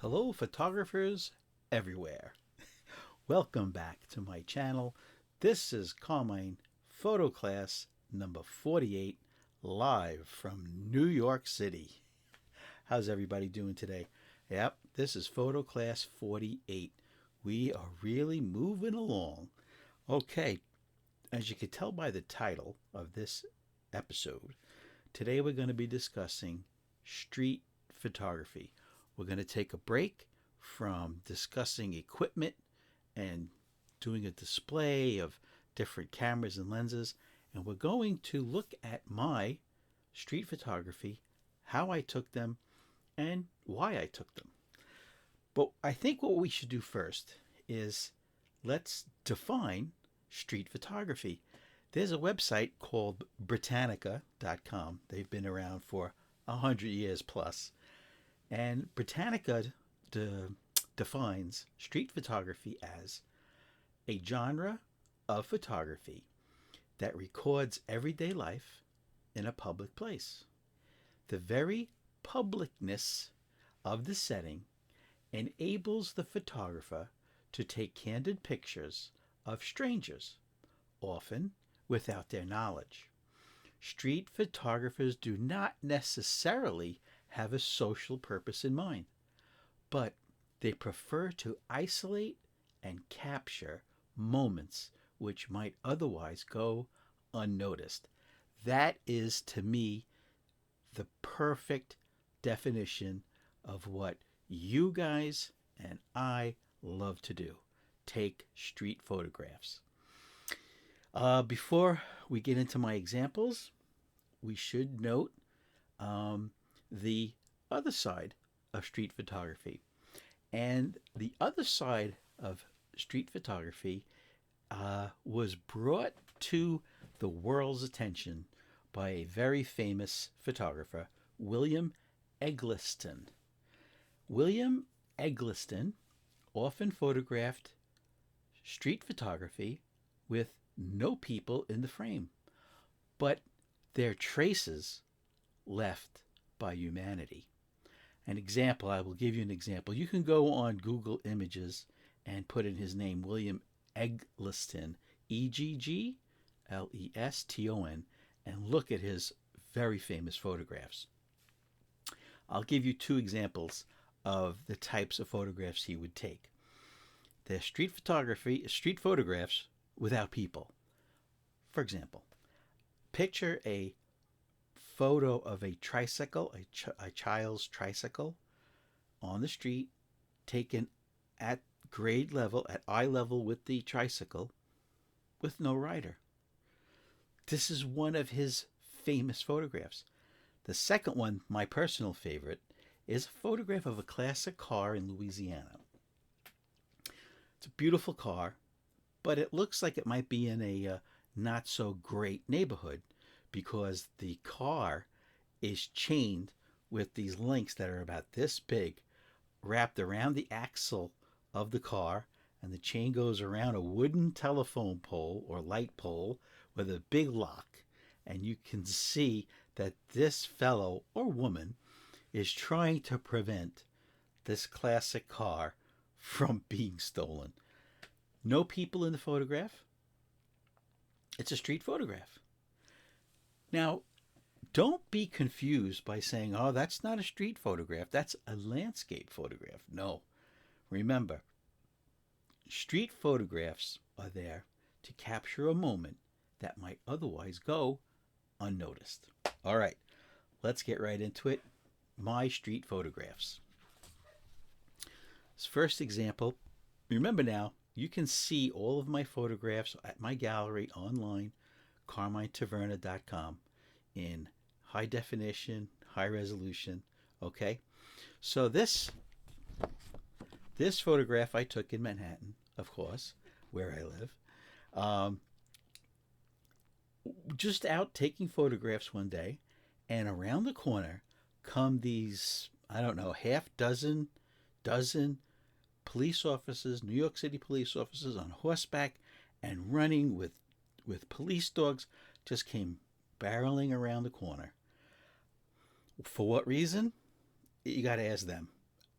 Hello, photographers everywhere. Welcome back to my channel. This is Carmine Photo Class number 48, live from New York City. How's everybody doing today? Yep, this is Photo Class 48. We are really moving along. Okay, as you can tell by the title of this episode, today we're going to be discussing street photography. We're going to take a break from discussing equipment and doing a display of different cameras and lenses, and we're going to look at my street photography, how I took them, and why I took them. But I think what we should do first is let's define street photography. There's a website called Britannica.com. They've been around for 100 years plus. And Britannica defines street photography as a genre of photography that records everyday life in a public place. The very publicness of the setting enables the photographer to take candid pictures of strangers, often without their knowledge. Street photographers do not necessarily have a social purpose in mind, but they prefer to isolate and capture moments which might otherwise go unnoticed. That is, to me, the perfect definition of what you guys and I love to do: take street photographs. Before we get into my examples, we should note the other side of street photography. And the other side of street photography was brought to the world's attention by a very famous photographer, William Eggleston. William Eggleston often photographed street photography with no people in the frame, but their traces left by humanity. I will give you an example. You can go on Google Images and put in his name, William Eggleston, Eggleston, and look at his very famous photographs. I'll give you two examples of the types of photographs he would take. They're street photographs without people. For example, picture a photo of a tricycle, a child's tricycle on the street, taken at grade level, at eye level with the tricycle, with no rider. This is one of his famous photographs. The second one, my personal favorite, is a photograph of a classic car in Louisiana. It's a beautiful car, but it looks like it might be in a not so great neighborhood, because the car is chained with these links that are about this big, wrapped around the axle of the car, and the chain goes around a wooden telephone pole or light pole with a big lock. And you can see that this fellow or woman is trying to prevent this classic car from being stolen. No people in the photograph. It's a street photograph. Now, don't be confused by saying, oh, that's not a street photograph, that's a landscape photograph. No. Remember, street photographs are there to capture a moment that might otherwise go unnoticed. All right, let's get right into it. My street photographs. This first example, remember now, you can see all of my photographs at my gallery online, CarmineTaverna.com, in high definition, high resolution. Okay, so this photograph I took in Manhattan, of course, where I live. Just out taking photographs one day, and around the corner come these, I don't know, dozen police officers, New York City police officers on horseback and running with police dogs, just came barreling around the corner. For what reason? You got to ask them.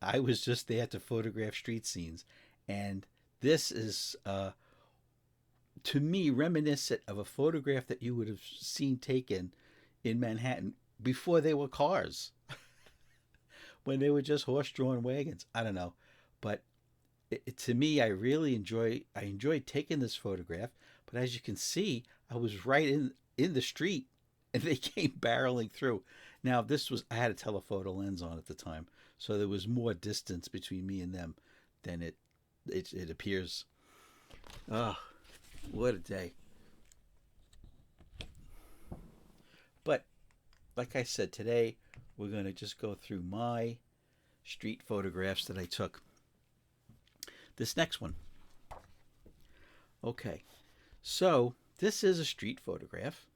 I was just there to photograph street scenes. And this is, to me, reminiscent of a photograph that you would have seen taken in Manhattan before they were cars, when they were just horse-drawn wagons. I don't know. But to me, I enjoyed taking this photograph. But as you can see, I was right in the street, and they came barreling through. Now, I had a telephoto lens on at the time, so there was more distance between me and them than it appears. Oh, what a day. But like I said, today we're going to just go through my street photographs that I took. This next one. Okay, so this is a street photograph.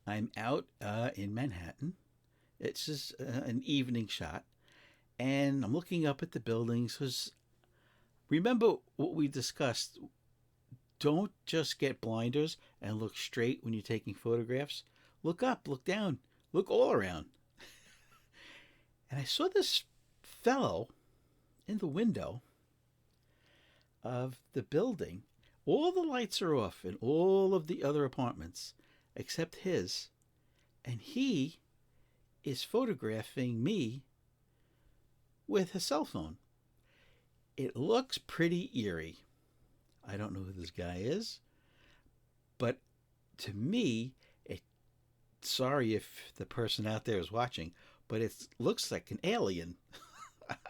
I'm out in Manhattan. It's just an evening shot. And I'm looking up at the buildings. Because remember what we discussed. Don't just get blinders and look straight when you're taking photographs. Look up, look down, look all around. And I saw this fellow in the window of the building. All the lights are off in all of the other apartments except his. And he is photographing me with his cell phone. It looks pretty eerie. I don't know who this guy is, but to me, sorry if the person out there is watching, but it looks like an alien.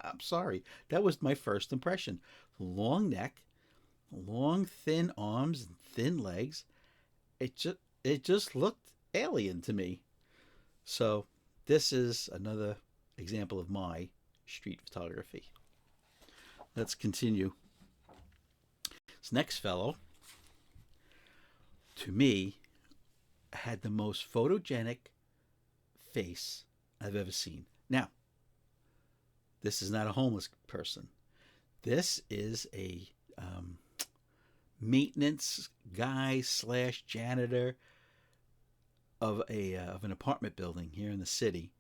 I'm sorry. That was my first impression. Long neck, long thin arms and thin legs. It just looked alien to me. So this is another example of my street photography. Let's continue. This next fellow, to me, had the most photogenic face I've ever seen. Now, this is not a homeless person. This is a maintenance guy / janitor of an apartment building here in the city.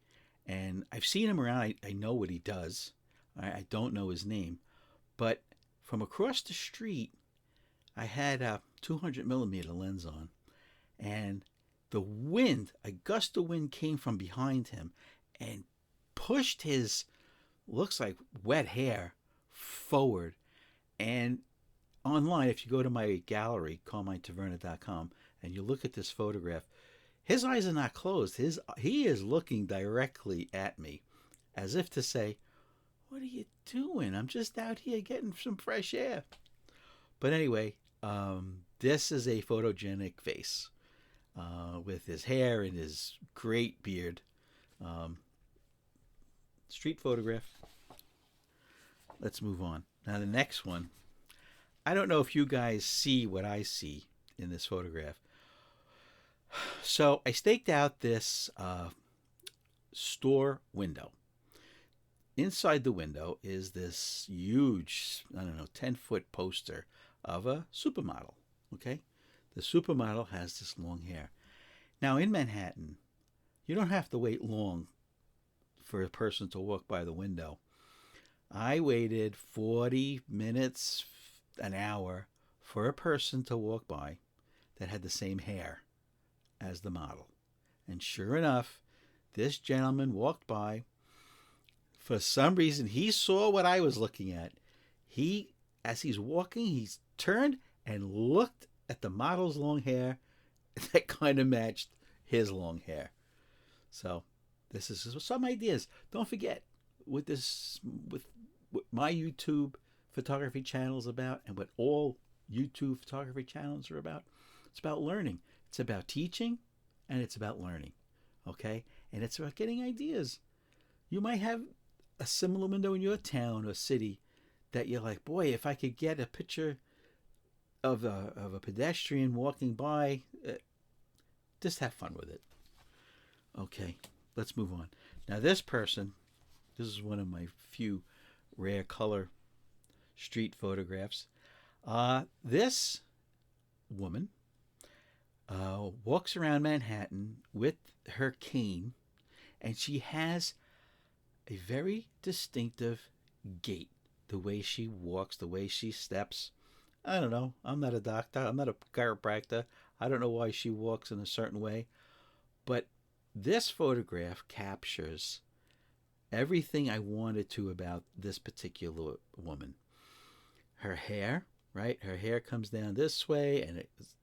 And I've seen him around. I know what he does. I don't know his name. But from across the street, I had a 200 millimeter lens on. And the wind, a gust of wind came from behind him and pushed his, looks like wet hair, forward. And online, if you go to my gallery, CarmineTaverna.com, and you look at this photograph, his eyes are not closed. He is looking directly at me, as if to say, "What are you doing? I'm just out here getting some fresh air." But anyway, this is a photogenic face with his hair and his great beard. Street photograph. Let's move on. Now the next one. I don't know if you guys see what I see in this photograph. So I staked out this store window. Inside the window is this huge, 10-foot poster of a supermodel. Okay? The supermodel has this long hair. Now in Manhattan, you don't have to wait long for a person to walk by the window. I waited 40 minutes, an hour, for a person to walk by that had the same hair as the model. And sure enough, this gentleman walked by. For some reason, he saw what I was looking at. As he's walking, he's turned and looked at the model's long hair that kind of matched his long hair. So this is some ideas. Don't forget with what my YouTube photography channel is about, and what all YouTube photography channels are about. It's about learning. It's about teaching, and it's about learning. Okay? And it's about getting ideas. You might have a similar window in your town or city that you're like, boy, if I could get a picture of a pedestrian walking by, just have fun with it. Okay, let's move on. Now this is one of my few rare color street photographs. This woman walks around Manhattan with her cane, and she has a very distinctive gait, the way she walks, the way she steps. I don't know. I'm not a doctor. I'm not a chiropractor. I don't know why she walks in a certain way. But this photograph captures everything I wanted to about this particular woman. Her hair, right? Her hair comes down this way and it's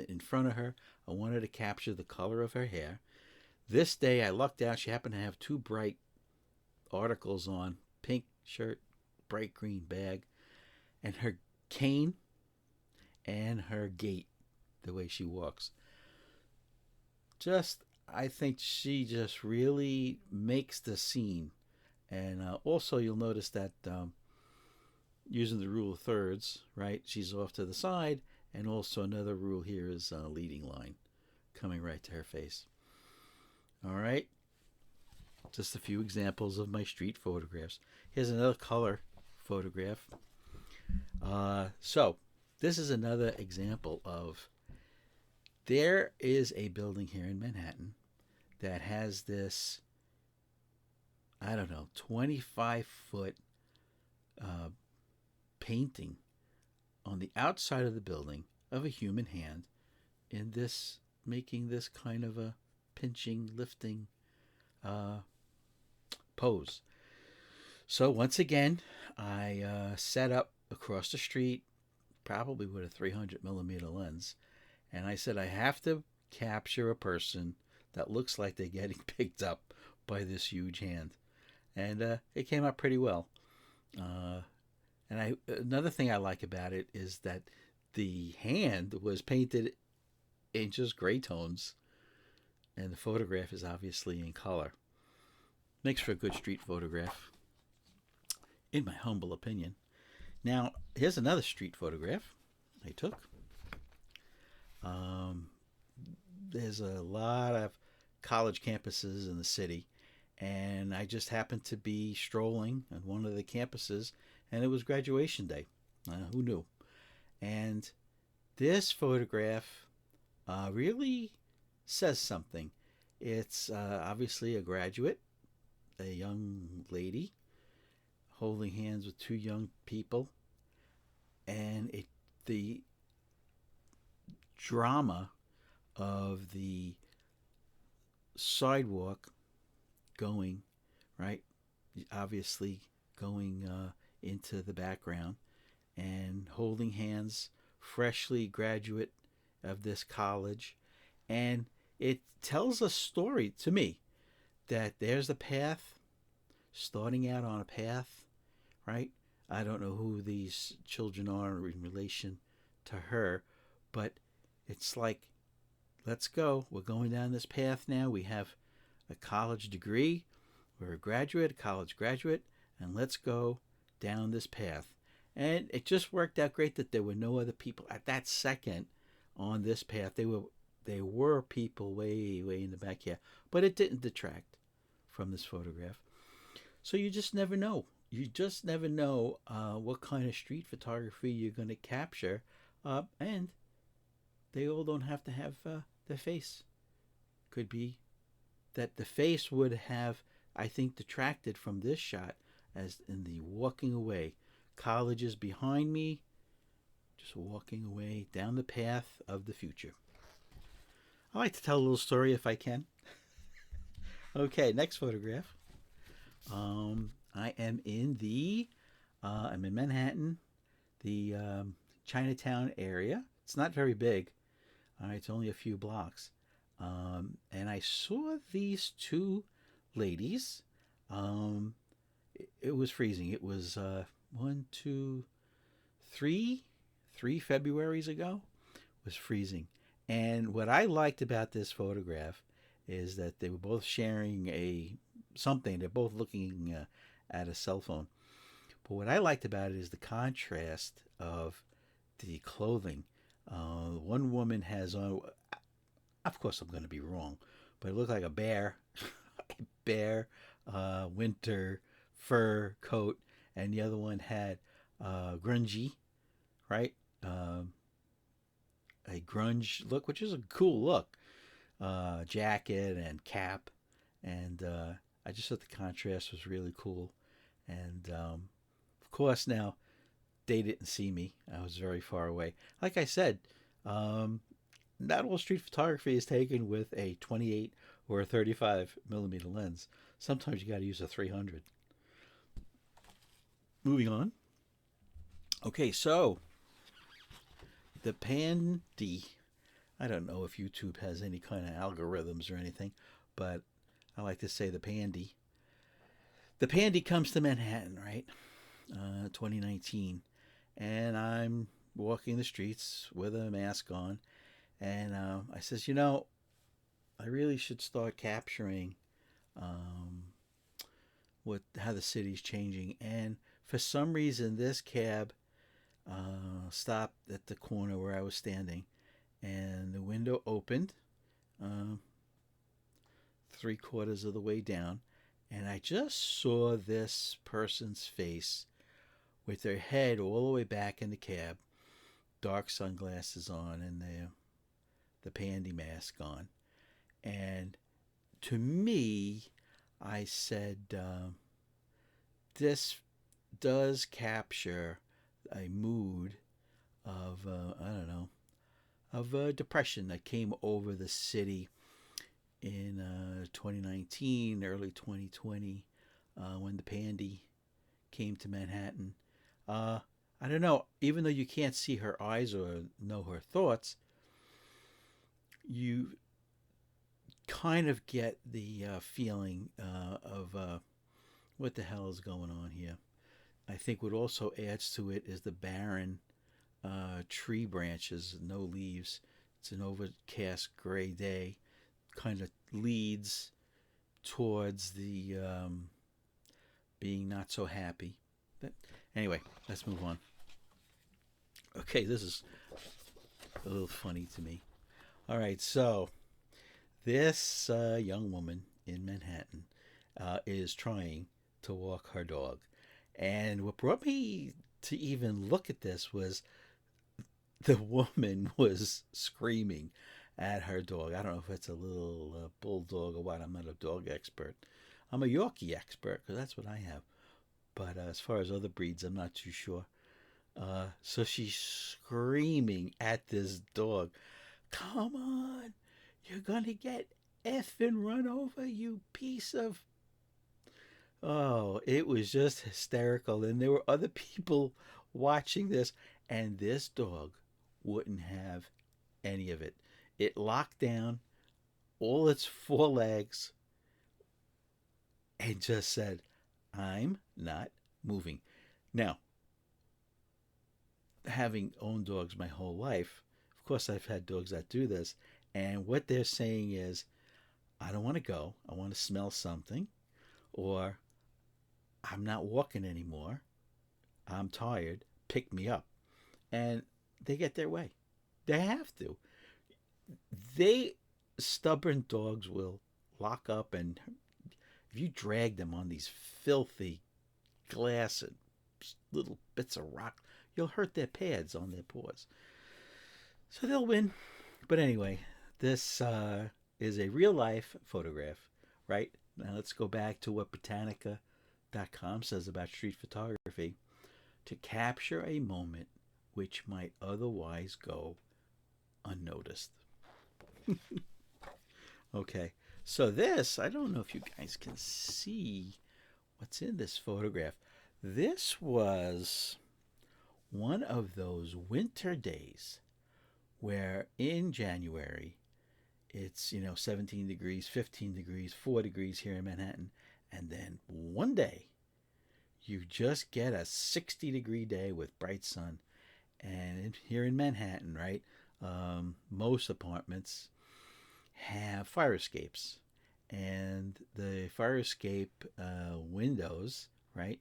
in front of her. I wanted to capture the color of her hair. This day I lucked out. She happened to have two bright articles on, pink shirt, bright green bag, and her cane and her gait, the way she walks. I think she just really makes the scene. And also, you'll notice that using the rule of thirds, right? She's off to the side, and also another rule here is leading line, coming right to her face. All right, just a few examples of my street photographs. Here's another color photograph. So this is another example of, there is a building here in Manhattan that has this, I don't know, 25-foot painting on the outside of the building of a human hand in this, making this kind of a pinching, lifting pose. So once again, I set up across the street, probably with a 300 millimeter lens, and I said I have to capture a person that looks like they're getting picked up by this huge hand. And it came out pretty well. And another thing I like about it is that the hand was painted in just gray tones, and the photograph is obviously in color. Makes for a good street photograph, in my humble opinion. Now, here's another street photograph I took. There's a lot of college campuses in the city, and I just happened to be strolling on one of the campuses, and it was graduation day. Who knew? And this photograph really says something. It's obviously a graduate, a young lady, holding hands with two young people, and the drama of the sidewalk going, right, obviously going into the background, and holding hands, freshly graduate of this college. And it tells a story to me that there's a path, starting out on a path, right? I don't know who these children are in relation to her, but it's like, let's go. We're going down this path now. We have a college degree. We're a graduate, a college graduate, and let's go down this path. And it just worked out great that there were no other people at that second on this path. There were people way in the back here, but it didn't detract from this photograph. So you just never know. You just never know what kind of street photography you're going to capture, and they all don't have to have their face. Could be that the face would have, I think, detracted from this shot, as in the walking away. College is behind me, just walking away down the path of the future. I like to tell a little story if I can. Okay, next photograph. I am in I'm in Manhattan, the Chinatown area. It's not very big. It's only a few blocks. And I saw these two ladies. It was freezing. It was 3 Februaries ago. It was freezing. And what I liked about this photograph is that they were both sharing something. They're both looking at a cell phone. But what I liked about it is the contrast of the clothing. One woman has on, of course I'm going to be wrong, but it looked like a bear, winter fur coat, and the other one had grungy, right? A grunge look, which is a cool look, jacket and cap, and I just thought the contrast was really cool. And of course, now they didn't see me. I was very far away. Like I said, um, not all street photography is taken with a 28 or a 35 millimeter lens. Sometimes you got to use a 300. Moving on. Okay, so the Pandy. I don't know if YouTube has any kind of algorithms or anything, but I like to say the Pandy. The Pandy comes to Manhattan, right? 2019, and I'm walking the streets with a mask on, and I says, I really should start capturing um, how the city's changing. And for some reason, this cab stopped at the corner where I was standing, and the window opened uh, 3/4 of the way down, and I just saw this person's face with their head all the way back in the cab, dark sunglasses on, and the Pandy mask on. And to me, I said, this does capture a mood of, I don't know, of depression that came over the city in 2019, early 2020, when the Pandy came to Manhattan. Uh, I don't know, even though you can't see her eyes or know her thoughts, you kind of get the feeling of what the hell is going on here. I think what also adds to it is the barren tree branches, no leaves. It's an overcast gray day, kind of leads towards the being not so happy. But anyway, let's move on. Okay, this is a little funny to me. All right, so this young woman in Manhattan is trying to walk her dog. And what brought me to even look at this was the woman was screaming at her dog. I don't know if it's a little bulldog or what. I'm not a dog expert. I'm a Yorkie expert because that's what I have. But as far as other breeds, I'm not too sure. So she's screaming at this dog. Come on, you're gonna get effing run over, you piece of. Oh, it was just hysterical. And there were other people watching this, and this dog wouldn't have any of it. It locked down all its four legs and just said, I'm not moving. Now, having owned dogs my whole life, of course, I've had dogs that do this. And what they're saying is, I don't want to go. I want to smell something. Or I'm not walking anymore. I'm tired. Pick me up. And they get their way. They have to. They, stubborn dogs, will lock up, and if you drag them on these filthy glass and little bits of rock, you'll hurt their pads on their paws. So they'll win. But anyway, this is a real life photograph, right? Now let's go back to what Britannica.com says about street photography. To capture a moment which might otherwise go unnoticed. Okay, so this, I don't know if you guys can see what's in this photograph. This was one of those winter days where in January it's 17 degrees, 15 degrees, 4 degrees here in Manhattan, and then one day you just get a 60-degree day with bright sun. And here in Manhattan, right, most apartments have fire escapes, and the fire escape windows, right,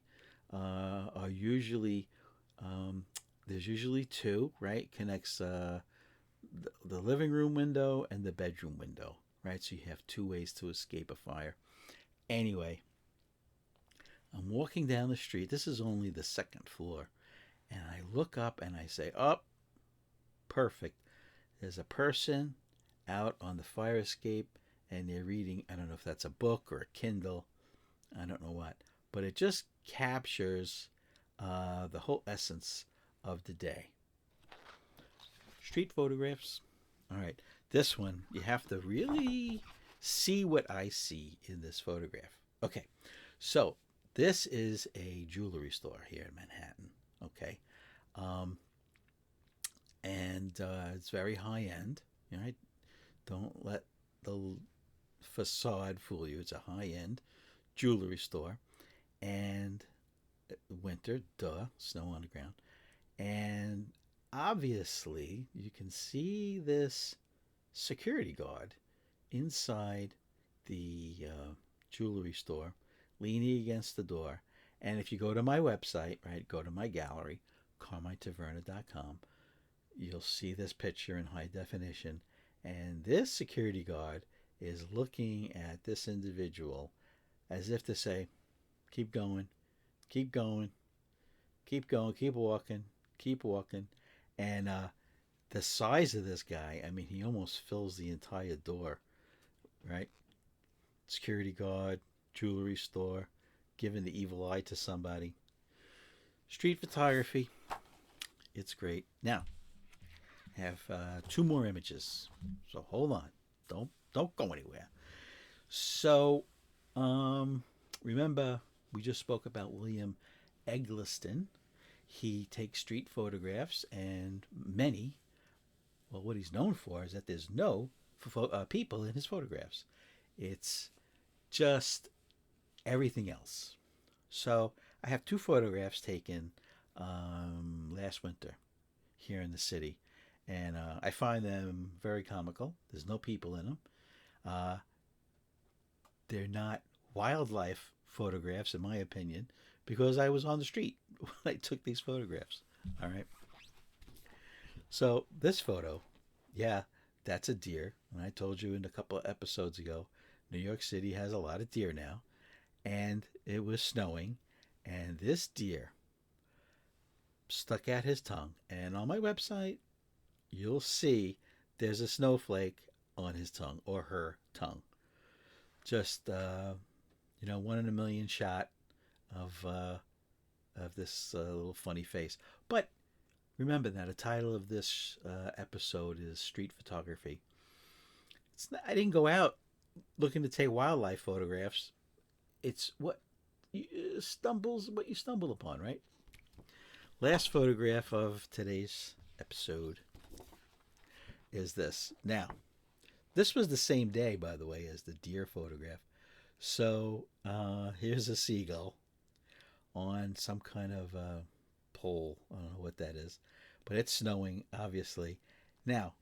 are usually there's usually two, right, connects the living room window and the bedroom window, right? So you have two ways to escape a fire. Anyway, I'm walking down the street. This is only the second floor. And I look up and I say, oh, perfect. There's a person out on the fire escape and they're reading, I don't know if that's a book or a Kindle. I don't know what. but it just captures the whole essence of the day. Street photographs. All right, this one, you have to really see what I see in this photograph. Okay, so this is a jewelry store here in Manhattan. Okay, and it's very high end. Right? Don't let the facade fool you. It's a high end jewelry store, and winter, duh, snow on the ground, and obviously you can see this security guard inside the jewelry store, leaning against the door. And if you go to my website, right, go to my gallery, carminetaverna.com, you'll see this picture in high definition. And this security guard is looking at this individual as if to say, keep going, keep going, keep going, keep walking, keep walking. And the size of this guy, I mean, he almost fills the entire door, right? Security guard, jewelry store, giving the evil eye to somebody. Street photography, it's great. Now, I have two more images, so hold on, don't go anywhere. So, remember we just spoke about William Eggleston. He takes street photographs, and what he's known for is that there's no people in his photographs. It's just everything else. So I have two photographs taken last winter here in the city, and I find them very comical. There's no people in them. They're not wildlife photographs, in my opinion, because I was on the street when I took these photographs. All right. So this photo, yeah, that's a deer. And I told you in a couple of episodes ago, New York City has a lot of deer now. And it was snowing. And this deer stuck out his tongue. And on my website, you'll see there's a snowflake on his tongue or her tongue. Just, 1 in a million shot of this little funny face. But remember that the title of this episode is Street Photography. I didn't go out looking to take wildlife photographs. It's what you stumble upon, right? Last photograph of today's episode is this. Now, this was the same day, by the way, as the deer photograph. So here's a seagull on some kind of pole. I don't know what that is, but it's snowing, obviously. Now,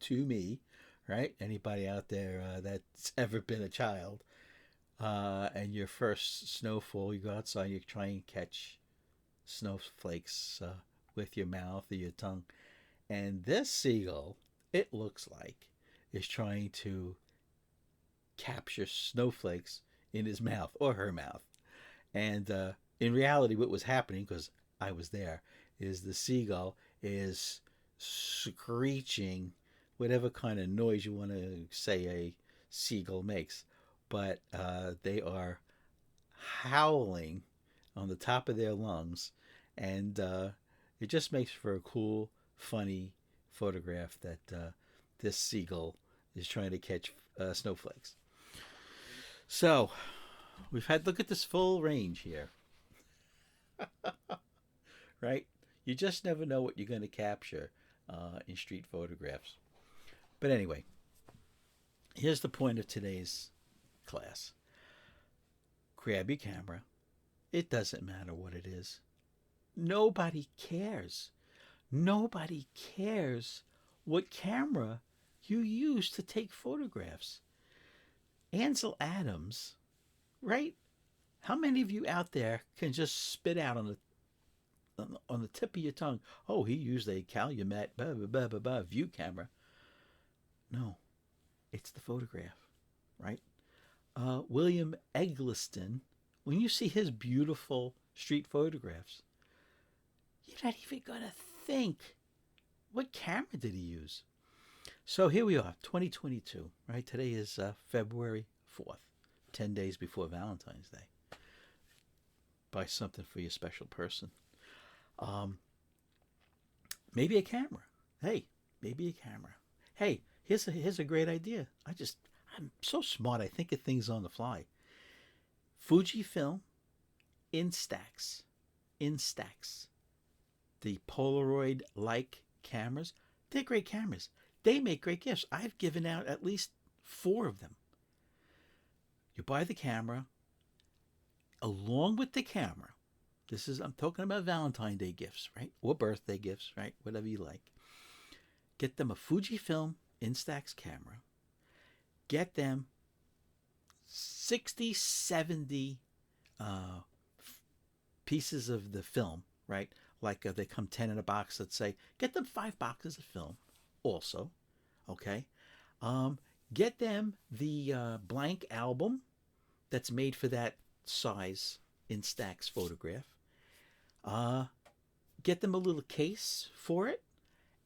to me, right? Anybody out there that's ever been a child, and your first snowfall, you go outside, you try and catch snowflakes with your mouth or your tongue. And this seagull, it looks like, is trying to capture snowflakes in his mouth or her mouth. And in reality, what was happening, because I was there, is the seagull is screeching whatever kind of noise you want to say a seagull makes. But they are howling on the top of their lungs. And it just makes for a cool, funny photograph that this seagull is trying to catch snowflakes. So we've had, look at this full range here. Right? You just never know what you're going to capture in street photographs. But anyway, here's the point of today's class. Grab your camera. It doesn't matter what it is. Nobody cares. Nobody cares what camera you use to take photographs. Ansel Adams, right? How many of you out there can just spit out on the tip of your tongue, oh, he used a Calumet view camera? No, it's the photograph, right? William Eggleston, when you see his beautiful street photographs, you're not even going to think, what camera did he use? So here we are, 2022, right? Today is February 4th, 10 days before Valentine's Day. buy something for your special person. Um, Maybe a camera. Hey, maybe a camera. Hey, here's a great idea. I'm so smart. I think of things on the fly. Fujifilm Instax. Instax. The Polaroid like cameras. They're great cameras. They make great gifts. I've given out at least 4 of them. You buy the camera, along with the camera. I'm talking about Valentine's Day gifts, right? Or birthday gifts, right? Whatever you like. Get them a Fujifilm Instax camera. Get them 60, 70 pieces of the film, right? Like they come 10 in a box, let's say. Get them 5 boxes of film also, okay? Get them the blank album that's made for that size Instax photograph. Get them a little case for it.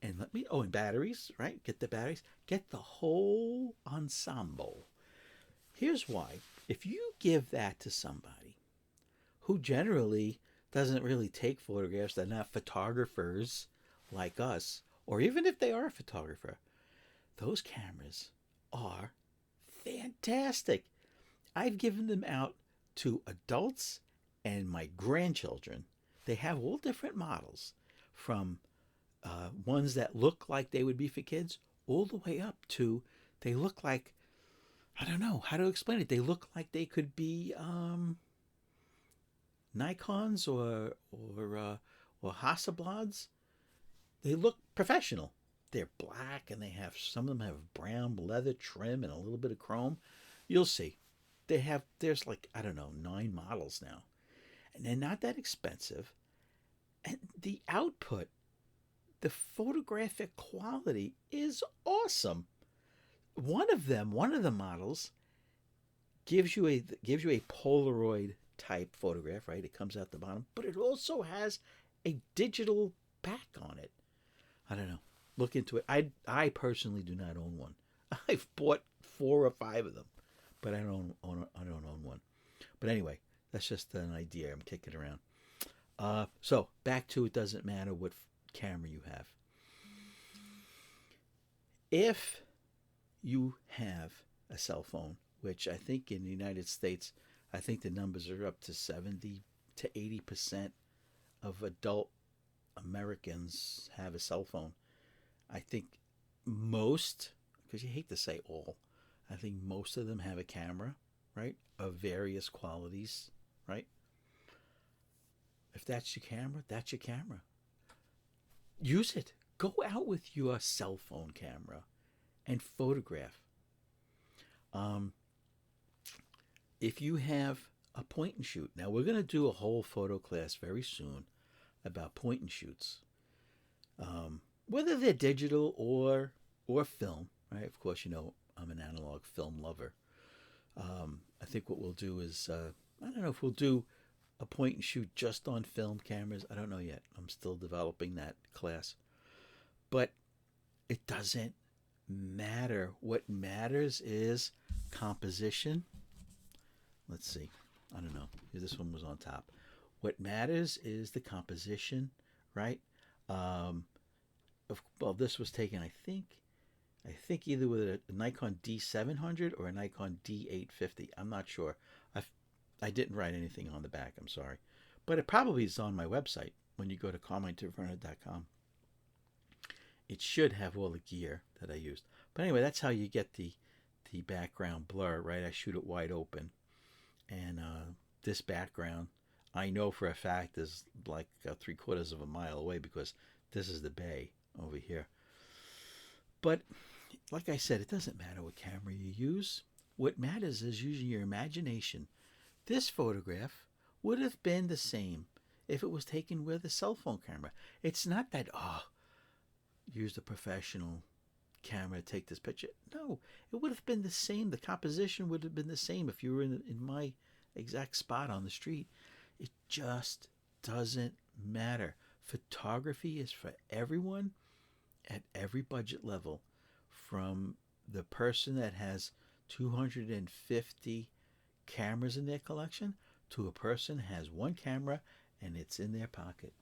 And and batteries, right? Get the batteries. Get the whole ensemble. Here's why. If you give that to somebody who generally doesn't really take photographs, they're not photographers like us, or even if they are a photographer, those cameras are fantastic. I've given them out to adults and my grandchildren. They have all different models, from ones that look like they would be for kids, all the way up to they look like, I don't know how to explain it. They look like they could be Nikons or Hasselblads. They look professional. They're black and some of them have brown leather trim and a little bit of chrome. You'll see. There's like, I don't know, 9 models now. And they're not that expensive. And the output, the photographic quality is awesome. One of the models gives you a Polaroid type photograph, right? It comes out the bottom, but it also has a digital back on it. I don't know. Look into it. I personally do not own one. I've bought 4 or 5 of them, but I don't own one. But anyway, that's just an idea I'm kicking around. So back to, it doesn't matter what camera you have. If you have a cell phone, which I think in the United States, I think the numbers are up to 70 to 80% of adult Americans have a cell phone. I think most, because you hate to say all, I think most of them have a camera, right, of various qualities, right? If that's your camera, that's your camera. Use it. Go out with your cell phone camera and photograph. If you have a point and shoot, now we're going to do a whole photo class very soon about point and shoots, whether they're digital or film, right? Of course, I'm an analog film lover. I think what we'll do is, I don't know if we'll do a point and shoot just on film cameras. I don't know yet. I'm still developing that class. But it doesn't matter. What matters is composition. Let's see. I don't know. This one was on top. What matters is the composition, right? This was taken, I think either with a Nikon D700 or a Nikon D850. I'm not sure. I didn't write anything on the back. I'm sorry. But it probably is on my website when you go to CarmineTaverna.com. It should have all the gear that I used. But anyway, that's how you get the background blur, right? I shoot it wide open. And this background, I know for a fact, is like 3/4 of a mile away because this is the bay over here. But like I said, it doesn't matter what camera you use. What matters is using your imagination. This photograph would have been the same if it was taken with a cell phone camera. It's not that, use a professional camera to take this picture. No, it would have been the same. The composition would have been the same if you were in my exact spot on the street. It just doesn't matter. Photography is for everyone at every budget level, from the person that has 250 cameras in their collection to a person who has one camera and it's in their pocket.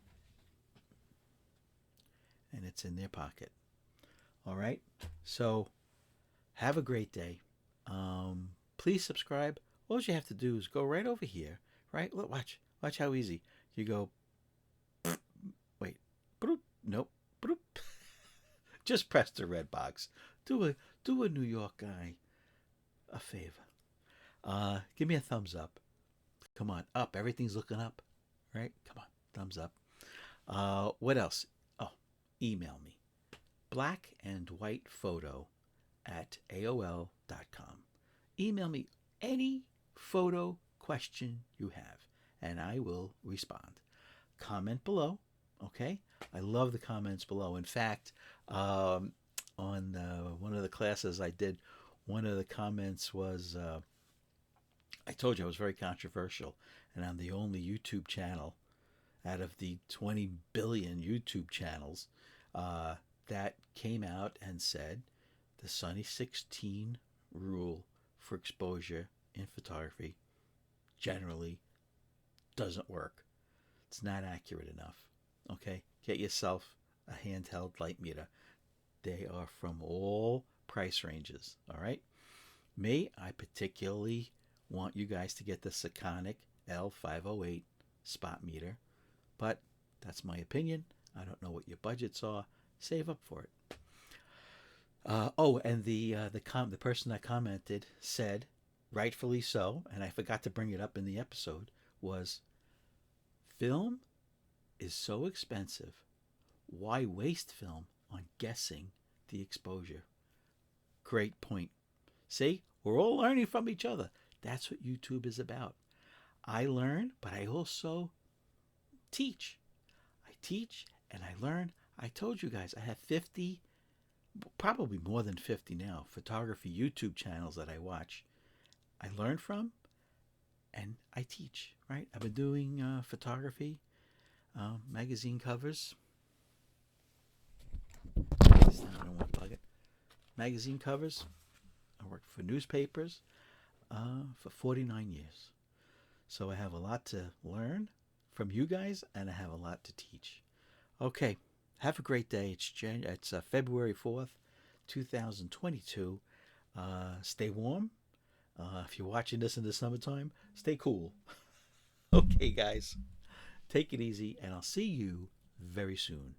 And it's in their pocket. All right? So have a great day. Please subscribe. All you have to do is go right over here. Right? Look, watch how easy. You go, wait, bloop, nope, bloop. Just press the red box. Do a New York guy a favor. Give me a thumbs up. Come on, up. Everything's looking up, right? Come on, thumbs up. What else? Oh, email me. blackandwhitephoto@aol.com. Email me any photo question you have, and I will respond. Comment below, okay? I love the comments below. In fact, on one of the classes I did, one of the comments was, I told you I was very controversial, and I'm the only YouTube channel out of the 20 billion YouTube channels that came out and said the Sunny 16 rule for exposure in photography generally doesn't work. It's not accurate enough. Okay, get yourself a handheld light meter. They are from all price ranges. All right. Me, I particularly want you guys to get the Sekonic L508 spot meter, but that's my opinion. I don't know what your budgets are. Save up for it. And the person that commented said, rightfully so, and I forgot to bring it up in the episode, was film is so expensive. Why waste film on guessing the exposure? Great point. See, we're all learning from each other. That's what YouTube is about. I learn, but I also teach. I teach and I learn. I told you guys I have 50, probably more than 50 now, photography YouTube channels that I watch. I learn from and I teach, right? I've been doing photography, magazine covers. This time I don't want to plug it. Magazine covers. I worked for newspapers for 49 years. So I have a lot to learn from you guys, and I have a lot to teach. Okay, have a great day. It's February 4th, 2022. Stay warm. If you're watching this in the summertime, stay cool. Okay, guys, take it easy, and I'll see you very soon.